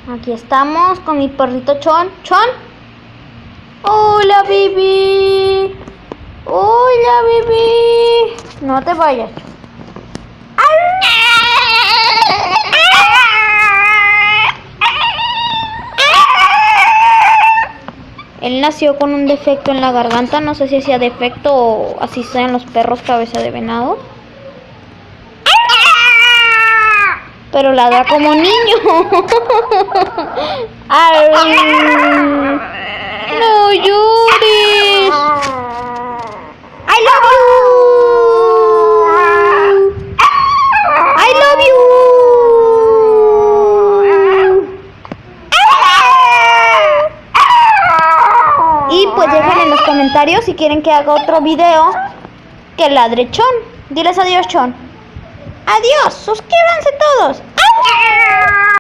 Aquí estamos con mi perrito Chon. ¡Chon! ¡Hola, baby! ¡Hola, baby! No te vayas. Él nació con un defecto en la garganta. No sé si sea defecto o así sean los perros cabeza de venado. Pero ladra como niño. No llores. I love you. I love you. Y pues dejen en los comentarios si quieren que haga otro video que ladre Chon. Diles adiós, Chon. Adiós, suscríbanse todos.